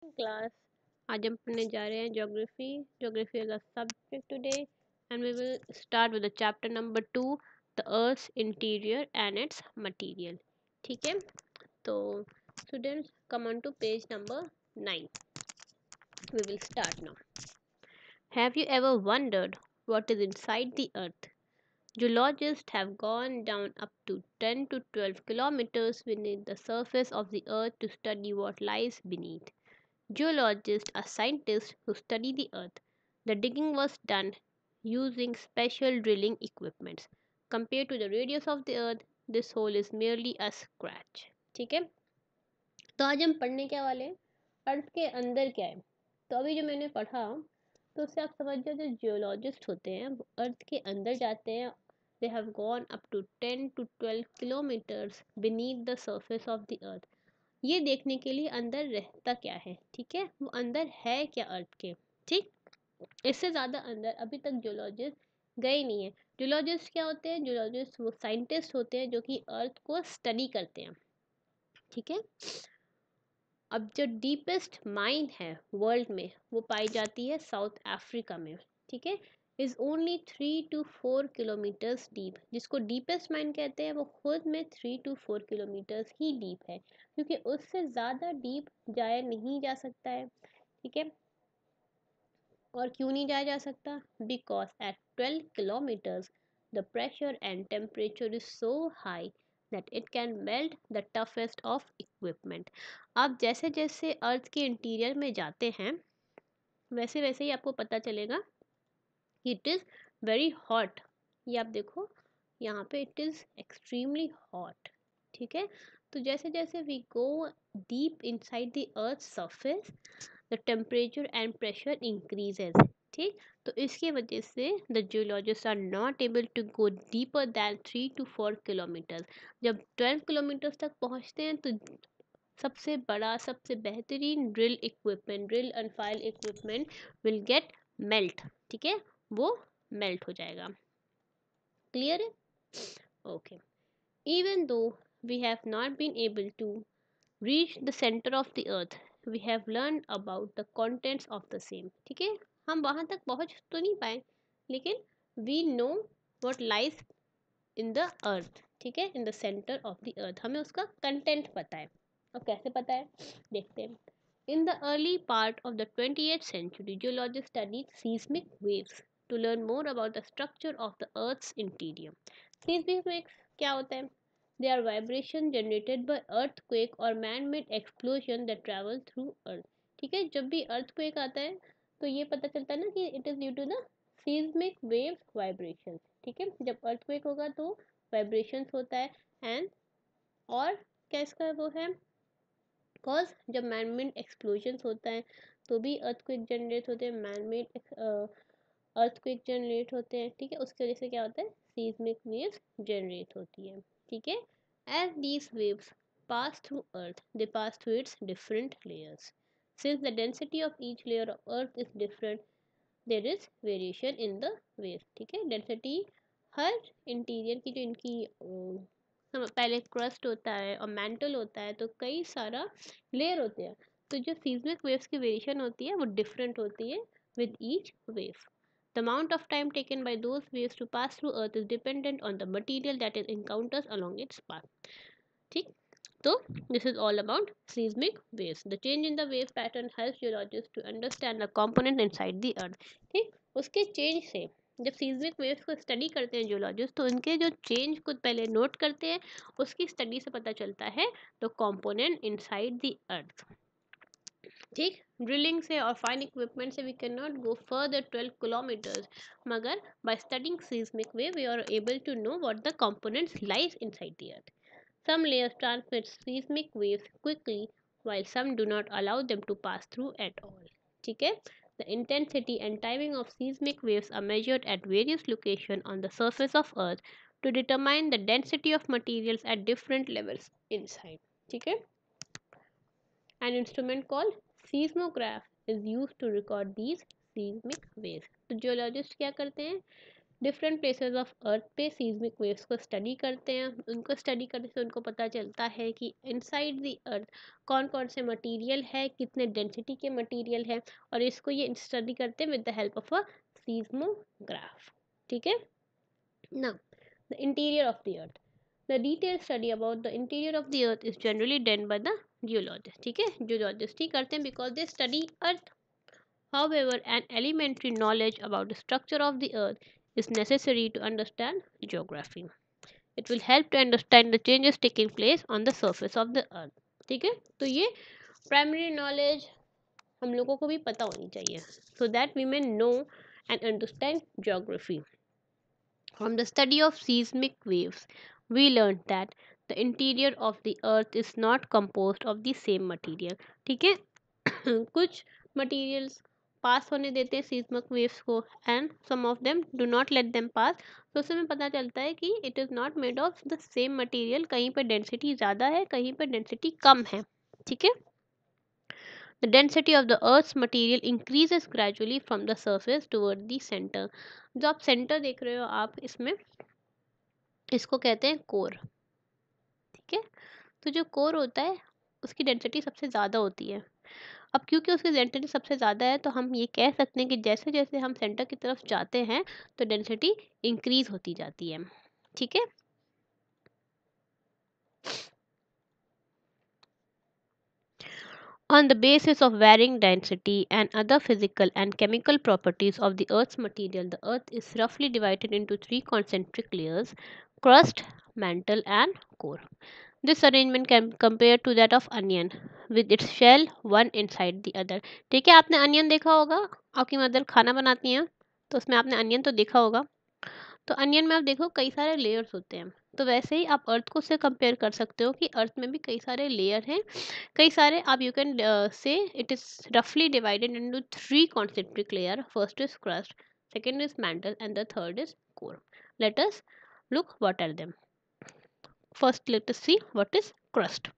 Class. आज हम पढ़ने जा रहे हैं geography. Geography is a subject today and we will start with the chapter number 2, the earth interior and its material. ठीक है, तो students come on to page number 9। We will start now. Have you ever wondered what is inside the earth? Geologists have gone down up to 10 to 12 kilometers beneath the surface of the earth to study what lies beneath. Geologists are scientists who study the earth. The digging was done using special drilling equipment. Compared to the radius of the earth, this hole is merely a scratch. ठीक है, तो आज हम पढ़ने क्या वाले हैं, अर्थ के अंदर क्या है। तो अभी जो मैंने पढ़ा तो उससे आप समझ जाओ, जो जियोलॉजिस्ट होते हैं वो अर्थ के अंदर जाते हैं। They have gone up to 10 to 12 kilometres beneath the surface of the earth, ये देखने के लिए अंदर रहता क्या है। ठीक है, वो अंदर है क्या अर्थ के। ठीक, इससे ज़्यादा अंदर अभी तक जियोलॉजिस्ट गए नहीं है। जियोलॉजिस्ट क्या होते हैं? जियोलॉजिस्ट वो साइंटिस्ट होते हैं जो कि अर्थ को स्टडी करते हैं। ठीक है, अब जो डीपेस्ट माइन है वर्ल्ड में वो पाई जाती है साउथ अफ्रीका में। ठीक है, is only 3 to 4 kilometres deep. जिसको डीपेस्ट माइन कहते हैं वो खुद में 3 to 4 किलोमीटर्स ही डीप है, क्योंकि उससे ज़्यादा डीप जाया नहीं जा सकता है। ठीक है, और क्यों नहीं जाया जा सकता? Because at 12 kilometres the pressure and temperature is so high that it can melt the toughest of equipment. आप जैसे जैसे अर्थ के इंटीरियर में जाते हैं वैसे वैसे ही आपको पता चलेगा कि इट इज़ वेरी हॉट। ये आप देखो यहाँ पे, इट इज़ एक्सट्रीमली हॉट। ठीक है, तो जैसे जैसे we go deep inside the earth surface the temperature and pressure increases. ठीक, तो इसकी वजह से the geologist are not able to go deeper than 3 to 4 kilometres. जब 12 किलोमीटर्स तक पहुंचते हैं तो सबसे बड़ा सबसे बेहतरीन drill equipment, drill and file equipment will get melt. ठीक है, वो मेल्ट हो जाएगा। क्लियर है? Okay, even though we have not been able to reach the center of the earth, we have learned about the contents of the same। ठीक है, हम वहाँ तक पहुँच तो नहीं पाए लेकिन we know what lies in the earth। ठीक है, in the center of the earth, हमें उसका कंटेंट पता है। अब कैसे पता है देखते हैं। In the early part of the 20th century, geologists studied seismic waves to learn more about the structure of the earth's interior। seismic waves क्या होता है? They are vibration generated by earthquake or man-made explosion that travel through earth। ठीक है, जब भी earthquake आता है तो ये पता चलता है ना कि it is due to the seismic waves vibrations। ठीक है, जब earthquake होगा तो vibrations होता है। एंड और क्या इसका वो है, बिकॉज जब मैन मेड एक्सप्लोजन्स होता है तो भी अर्थक्वेक जनरेट होते हैं, मैन मेड अर्थक्वेक जनरेट होते हैं। ठीक है, उसकी वजह से क्या होता है? सीस्मिक वेव्स जनरेट होती है। ठीक है, as these waves pass through earth they pass through its different layers. Since the density of each layer of earth is different there is variation in the waves. ठीक है, density हर interior की जो इनकी पहले क्रस्ट होता है और mental होता है, तो कई सारा लेयर होते हैं। तो जो सीस्मिक वेव्स की वेरिएशन होती है वो डिफरेंट होती है with each wave. The amount of time taken by those waves to pass through Earth is dependent on the material that it encounters along its path। ठीक, तो this is all about seismic waves। The change in the wave pattern helps geologists to understand the component inside the Earth। ठीक, उसके change से जब seismic waves को study करते हैं geologist तो उनके जो चेंज को पहले नोट करते हैं, उसकी स्टडी से पता चलता है the component inside the earth. ठीक, ड्रिलिंग से और फाइन इक्विपमेंट से we can not go further 12 kilometres, मगर by studying seismic wave we are able to know what the components lies inside the earth. Some layers transmit seismic waves quickly while some do not allow them to pass through at all। ठीक है, the intensity and timing of seismic waves are measured at various locations on the surface of earth to determine the density of materials at different levels inside। ठीक है, an instrument called seismograph is used to record these seismic waves। तो geologist क्या करते हैं, different places of earth पे seismic waves को study करते हैं। उनको स्टडी करने से उनको पता चलता है कि इनसाइड द अर्थ कौन कौन से मटेरियल है, कितने डेंसिटी के मटेरियल है, और इसको ये स्टडी करते हैं with the help of a seismograph. ठीक है ना। The interior of the earth, the detail study about the interior of the earth is generally done by the geologist. ठीक है, जियोलॉजिस्ट ही करते हैं because they study earth. However, an elementary knowledge about the structure of the earth is necessary to understand geography. It will help to understand the changes taking place on the surface of the earth. ठीक है, तो ये primary knowledge हम लोगों को भी पता होनी चाहिए, so that we may know and understand geography. From the study of seismic waves, we learned that the interior of the earth is not composed of the same material. ठीक है, कुछ materials पास होने देते हैं सीस्मिक वेव्स को, and some of them do not let them pass. तो उससे हमें पता चलता है कि it is not made of the same material, कहीं पर डेंसिटी ज़्यादा है, कहीं पर डेंसिटी कम है। ठीक है, the density of the earth's material increases gradually from the surface toward the centre. जो आप सेंटर देख रहे हो आप इसमें, इसको कहते हैं कोर। ठीक है, तो जो कोर होता है उसकी डेंसिटी सबसे ज़्यादा होती है। अब क्योंकि उसकी डेंसिटी सबसे ज़्यादा है तो हम ये कह सकते हैं कि जैसे जैसे हम सेंटर की तरफ जाते हैं तो डेंसिटी इंक्रीज होती जाती है। ठीक है, on the basis of varying density and other physical and chemical properties of the earth's material, the earth is roughly divided into three concentric layers: crust, mantle and core. This arrangement can compare to that of onion with its shell one inside the other. ठीक है, आपने onion देखा होगा, आपकी mother खाना बनाती हैं तो उसमें आपने अनियन तो देखा होगा। तो अनियन में आप देखो कई सारे लेयर्स होते हैं, तो वैसे ही आप अर्थ को से कंपेयर कर सकते हो कि अर्थ में भी कई सारे लेयर हैं, कई सारे। आप you can say it is रफली divided into three concentric layer. First is crust, second is mantle and the third is core. Let us look what are them. First, let us see what is crust.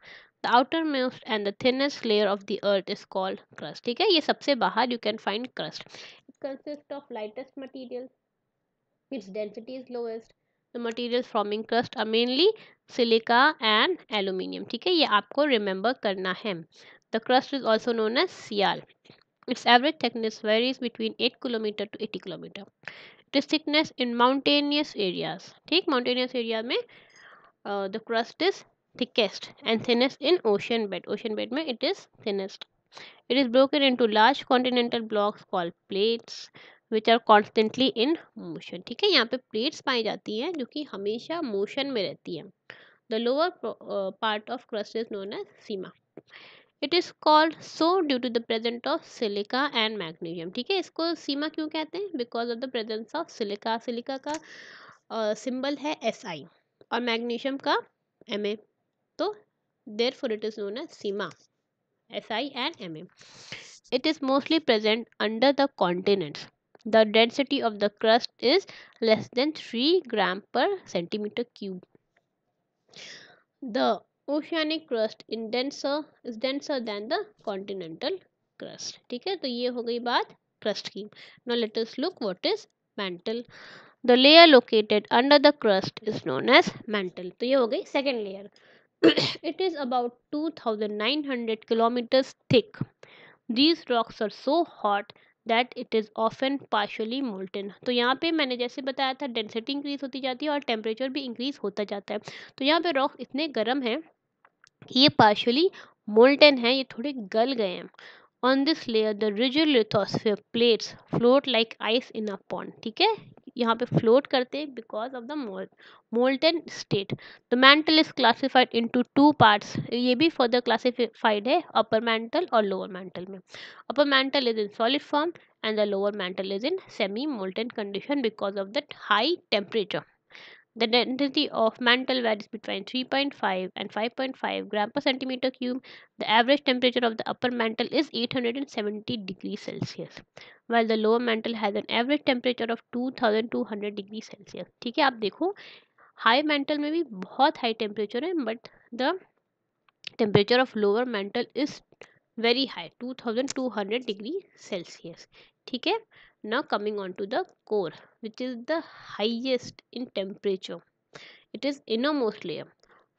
The outermost and the thinnest layer of the earth is called crust. ठीक है, ये सबसे बाहर you can find crust. It consists of lightest material. Its density is lowest. The materials forming crust are mainly silica and aluminium. ठीक है, ये आपको remember करना है. The crust is also known as sial. Its average thickness varies between 8 km to 80 km. It is thickness in mountainous areas. ठीक, mountainous area में the crust is thickest and thinnest in ocean bed. Ocean bed में it is thinnest. It is broken into large continental blocks called plates which are constantly in motion. ठीक है, यहाँ पे plates पाई जाती हैं जो कि हमेशा motion में रहती हैं. The lower part of crust is known as Seema. It is called so due to the presence of silica and magnesium. ठीक है, इसको सीमा क्यों कहते हैं? Because of the presence of silica. Silica का सिंबल है SI और मैग्नीशियम का Ma. तो therefore it is known as Seema, Si and Ma. It is mostly present under the continents. The density of the crust is less than 3 gram per centimeter cube. The oceanic crust is denser than the continental crust. ठीक है, तो ये हो गई बात crust की. Now let us look what is mantle. The layer located under the crust is known as mantle. तो ये हो गई second layer. It is about 2,900 kilometers thick. These rocks are so hot that it is often partially molten. तो यहाँ पे मैंने जैसे बताया था डेंसिटी इंक्रीज होती जाती है और टेम्परेचर भी इंक्रीज होता जाता है। तो यहाँ पे रॉक इतने गर्म हैं कि ये पार्शियली मोल्टन है, ये थोड़े गल गए हैं. On this layer, the rigid lithosphere plates float like ice in a pond. ठीक है, यहाँ पे float करते हैं because of the molten state. The mantle is classified into two parts. ये भी further classified है upper mantle और lower mantle में. Upper mantle is in solid form and the lower mantle is in semi-molten condition because of that high temperature. The density of mantle varies between 3.5 and 5.5 gram per centimeter cube. The average temperature of the upper mantle is 870 degrees Celsius, while the lower mantle has an average temperature of 2200 degrees Celsius. ठीक है, आप देखो high mantle में भी बहुत high temperature है, but the temperature of lower mantle is very high 2200 degree Celsius. ठीक है, now coming on to the core which is the highest in temperature. It is innermost layer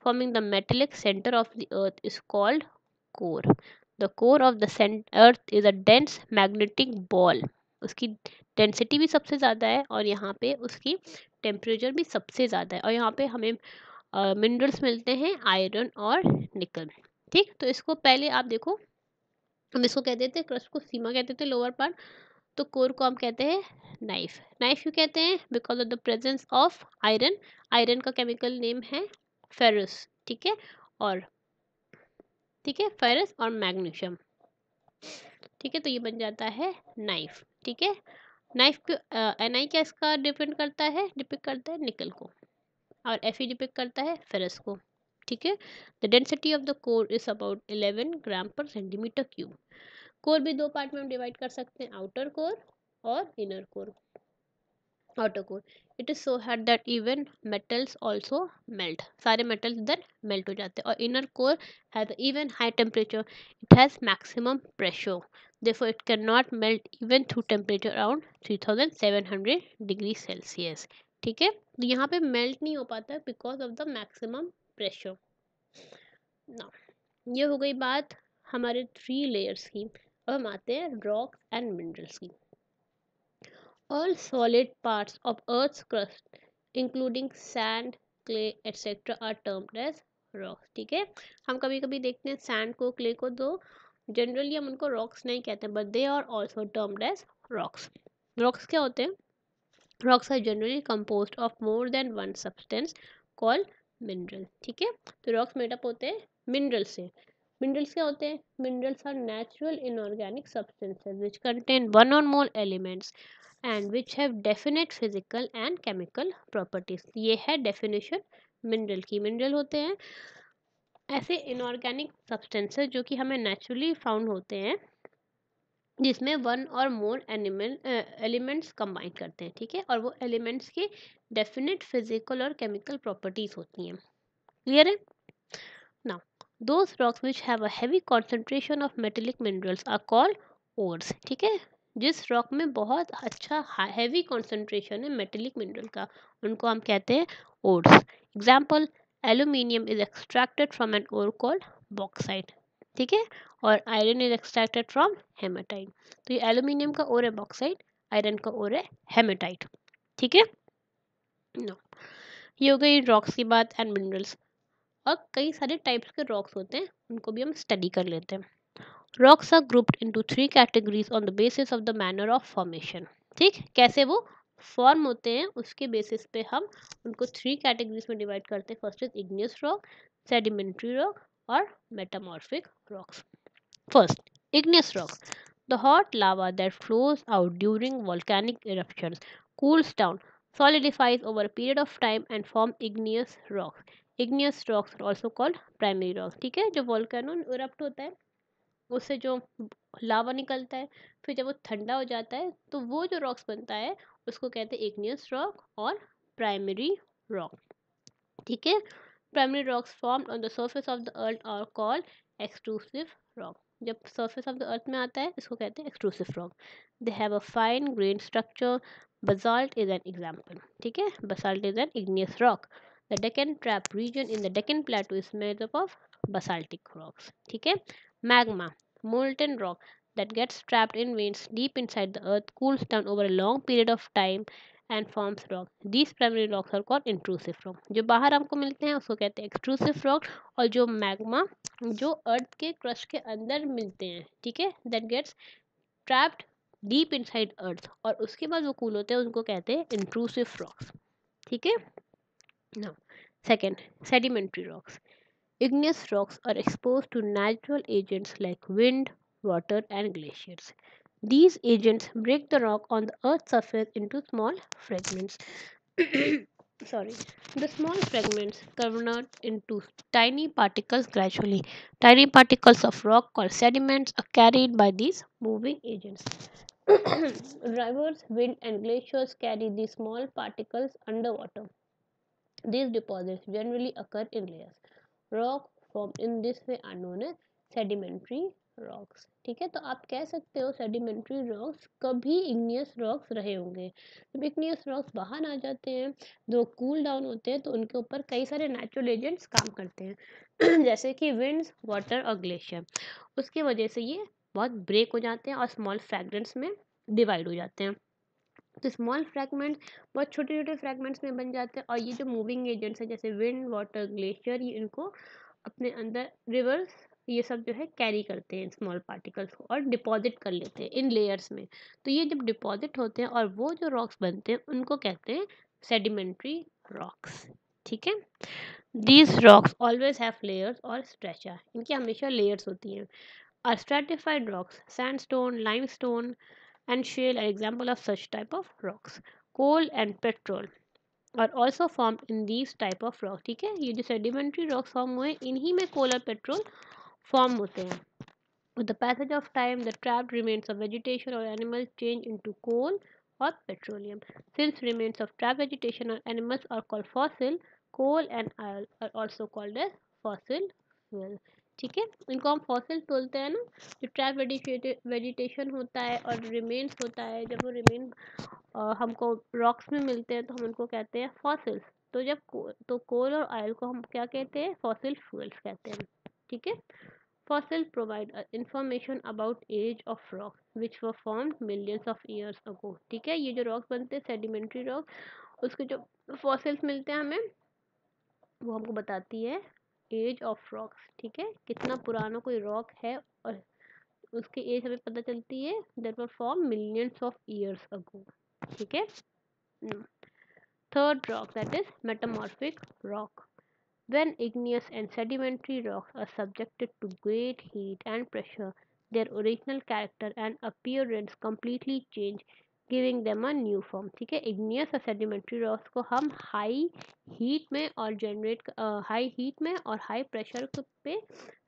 forming the metallic center of the earth is called core. The core of the earth is a dense magnetic ball. उसकी density भी सबसे ज़्यादा है और यहाँ पे उसकी temperature भी सबसे ज़्यादा है और यहाँ पे हमें मिनरल्स मिलते हैं आयरन और निकल. ठीक, तो इसको पहले आप देखो, हम इसको कहते थे क्रस्ट को सीमा कहते थे लोअर पार्ट, तो कोर को हम कहते हैं नाइफ. नाइफ क्यों कहते हैं? Because of the presence of iron. Iron का केमिकल नेम है फेरस. ठीक है, और ठीक है फेरस और मैग्नीशियम. ठीक है, तो ये बन जाता है नाइफ. ठीक है, नाइफ पे एन आई क्या इसका डिपेंड करता है, डिपिक करता है निकल को, और एफ ई डिपिक करता है फेरस को. ठीक है, the density of the core is about 11 ग्राम पर सेंटीमीटर क्यूब. कोर भी दो पार्ट में हम डिवाइड कर सकते हैं, आउटर कोर और inner core. outer core, it is so hot that even metals also melt. सारे metals इधर melt हो जाते हैं. और inner core has even high temperature. It has maximum pressure. Therefore it cannot melt even through temperature around 3700 degrees Celsius. ठीक है, तो यहाँ पे melt नहीं हो पाता because of the maximum pressure. Now ये हो गई बात हमारे 3 layers की. अब हम आते हैं rocks and minerals की. All solid parts of Earth's crust, including sand, clay, etc., are termed as rocks. ठीक है, हम कभी कभी देखते हैं सैंड को, क्ले को, दो जनरली हम उनको रॉक्स नहीं कहते, but they are also termed as rocks. Rocks क्या होते हैं? Rocks are generally composed of more than one substance called mineral. ठीक है, तो रॉक्स मेडअप होते हैं मिनरल से. मिनरल्स क्या होते हैं? Minerals are natural inorganic substances which contain one or more elements and which have definite physical and chemical properties. ये है definition मिनरल की. मिनरल होते हैं ऐसे इनऑर्गेनिक सब्सटेंसेस जो कि हमें नेचुरली फाउंड होते हैं, जिसमें one or more elements combine करते हैं. ठीक है, और वो एलिमेंट्स की डेफिनेट फिजिकल और केमिकल प्रॉपर्टीज होती हैं. क्लियर है? Now those rocks which have a heavy concentration of metallic minerals are called ores. ठीक है, जिस रॉक में बहुत अच्छा हैवी कॉन्सेंट्रेशन है मेटेलिक मिनरल का, उनको हम कहते हैं ores. Example, aluminium is extracted from an ore called bauxite. ठीक है, और iron is extracted from hematite. तो ये एल्यूमिनियम का ओर है बॉक्साइट, आयरन का ओर है हेमाटाइट. ठीक है, नो, ये हो गई रॉक्स की बात एंड मिनरल्स. और कई सारे टाइप्स के रॉक्स होते हैं, उनको भी हम स्टडी कर लेते हैं. Rocks are grouped into 3 categories on the basis of the manner of formation. ठीक, कैसे वो फॉर्म होते हैं उसके बेसिस पे हम उनको 3 कैटेगरीज में डिवाइड करते हैं. First is igneous rock, sedimentary rock और metamorphic rocks. First, igneous rock. The hot lava that flows out during volcanic eruptions cools down, solidifies over a period of time and form igneous rocks. Igneous rocks are also called primary rocks. ठीक है, जो volcano erupt होता है उससे जो लावा निकलता है, फिर जब वो ठंडा हो जाता है तो वो जो रॉक्स बनता है उसको कहते हैं igneous rock और primary rock. ठीक है, primary rocks formed on the surface of the earth are called extrusive rock. जब सर्फेस ऑफ द अर्थ में आता है इसको कहते हैं extrusive rock. They have a fine grain structure. Basalt is an example. ठीक है, basalt is an igneous rock. The Deccan trap region in the Deccan plateau is made up of basaltic rocks. ठीक है, magma, molten rock that gets trapped in veins deep inside the earth, cools down over a long period of time and forms rock. These primary rocks are called intrusive rock. जो बाहर हमको मिलते हैं उसको कहते हैं एक्सट्रूसिव रॉक, और जो मैग्मा जो अर्थ के क्रस्ट के अंदर मिलते हैं, ठीक है, that gets trapped deep inside earth और उसके बाद वो कूल होते हैं, उनको कहते हैं इंट्रूसिव रॉक्स. ठीक है, now second, sedimentary rocks. Igneous rocks are exposed to natural agents like wind, water, and glaciers. These agents break the rock on the Earth's surface into small fragments. Sorry. The small fragments convert into tiny particles gradually. Tiny particles of rock called sediments are carried by these moving agents. Rivers, wind, and glaciers carry these small particles underwater. These deposits generally occur in layers. Rock formed in this way are known as sedimentary rocks. ठीक है, तो आप कह सकते हो sedimentary rocks कभी igneous rocks रहे होंगे। जब इग्नियस रॉक्स बाहर आ जाते हैं, जो कूल डाउन होते हैं, तो उनके ऊपर कई सारे नेचुरल एजेंट्स काम करते हैं जैसे कि विंड्स, वाटर और ग्लेशियर। उसकी वजह से ये बहुत ब्रेक हो जाते हैं और स्मॉल फ्रैगमेंट्स में डिवाइड हो जाते हैं। तो स्मॉल फ्रैगमेंट्स बहुत छोटे छोटे फ्रैगमेंट्स में बन जाते हैं, और ये जो मूविंग एजेंट्स है जैसे विंड, वाटर, ग्लेशियर, ये इनको अपने अंदर, रिवर्स, ये सब जो है कैरी करते हैं स्मॉल पार्टिकल्स को और डिपॉजिट कर लेते हैं इन लेयर्स में। तो ये जब डिपॉजिट होते हैं और वो जो रॉक्स बनते हैं उनको कहते हैं सेडिमेंट्री रॉक्स। ठीक है, these rocks always have layers और स्ट्रेचर, इनकी हमेशा लेयर्स होती हैं। Are stratified rocks, sandstone, limestone and shale are example of such type of rocks. Coal and petrol are also formed in these type of rocks. ठीक है, ये जो sedimentary rocks form हुए इन्हीं में coal और petrol form होते हैं. With the passage of time, the trapped remains of vegetation or animals change into coal or petroleum. Since remains of trapped vegetation or animals are called fossil, coal and oil are also called as fossil fuel. ठीक है, इनको हम fossil बोलते हैं ना। जो trap vegetation होता है और रिमेन्स होता है, जब वो रिमेन हमको रॉक्स में मिलते हैं तो हम उनको कहते हैं फॉसिल्स। तो जब तो कोल और ऑयल को हम क्या कहते हैं, फॉसिल फ्यूल्स कहते हैं। ठीक है, fossil provide information about age of rocks which were formed millions of years ago. ठीक है, ये जो रॉक्स बनते हैं सेडिमेंट्री रॉक, उसके जो फॉसिल्स मिलते हैं हमें, वो हमको बताती है एज ऑफ रॉक्स। ठीक है, कितना पुराना कोई रॉक है और उसकी एज हमें पता चलती है, that were form millions of years ago. ठीक है, third rock that is metamorphic rock. When igneous and sedimentary rocks are subjected to great heat and pressure, their original character and appearance completely change, giving them a new form. ठीक है, igneous और sedimentary rocks को हम high heat में और high pressure पे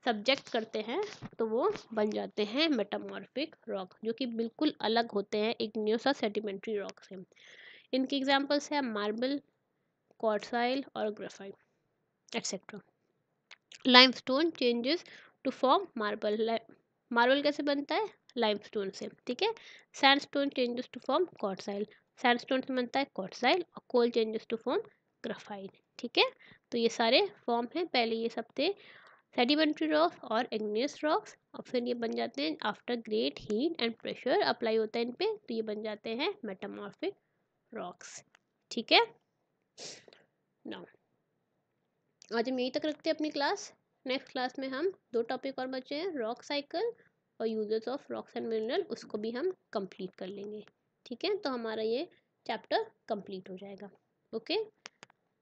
subject करते हैं, तो वो बन जाते हैं मेटामॉर्फिक रॉक, जो कि बिल्कुल अलग होते हैं igneous और sedimentary रॉक से। इनके एग्जाम्पल्स हैं मार्बल, क्वार्टजाइल और graphite, etc. Limestone changes to form marble. Marble कैसे बनता है, लाइमस्टोन से। ठीक है, sandstone changes to form quartzite, sandstone से बनता है क्वार्टजाइल, और coal changes to form graphite. ठीक है, तो ये सारे फॉर्म हैं, पहले ये सब थे सेडिमेंट्री रॉक्स और इग्नियस रॉक्स, और फिर ये बन जाते हैं after great heat and pressure apply होता है इन पे, तो ये बन जाते हैं मेटामॉर्फिक रॉक्स। ठीक है, नाउ आज हम यहीं तक रखते हैं अपनी क्लास। नेक्स्ट क्लास में हम 2 टॉपिक और बचे हैं, रॉक साइकिल और uses of rocks and mineral, उसको भी हम कंप्लीट कर लेंगे। ठीक है, तो हमारा ये चैप्टर कंप्लीट हो जाएगा। ओके,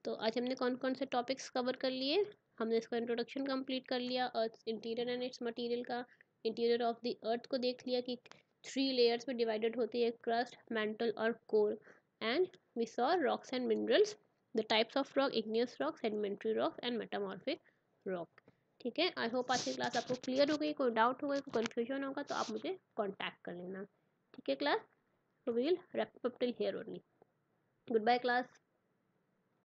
तो आज हमने कौन कौन से टॉपिक्स कवर कर लिए। हमने इसका इंट्रोडक्शन कंप्लीट कर लिया, अर्थ इंटीरियर एंड इट्स मटेरियल का। इंटीरियर ऑफ द अर्थ को देख लिया कि 3 लेयर्स में डिवाइडेड होती है, क्रस्ट, मैंटल और core. And we saw rocks and minerals, the types of rock, igneous rock, sedimentary rock and metamorphic rock. ठीक है, आई होप आज की क्लास आपको क्लियर हो गई। कोई डाउट होगा, कोई कन्फ्यूजन होगा तो आप मुझे कॉन्टैक्ट कर लेना। ठीक है class, so we will wrap up till here only. Goodbye class.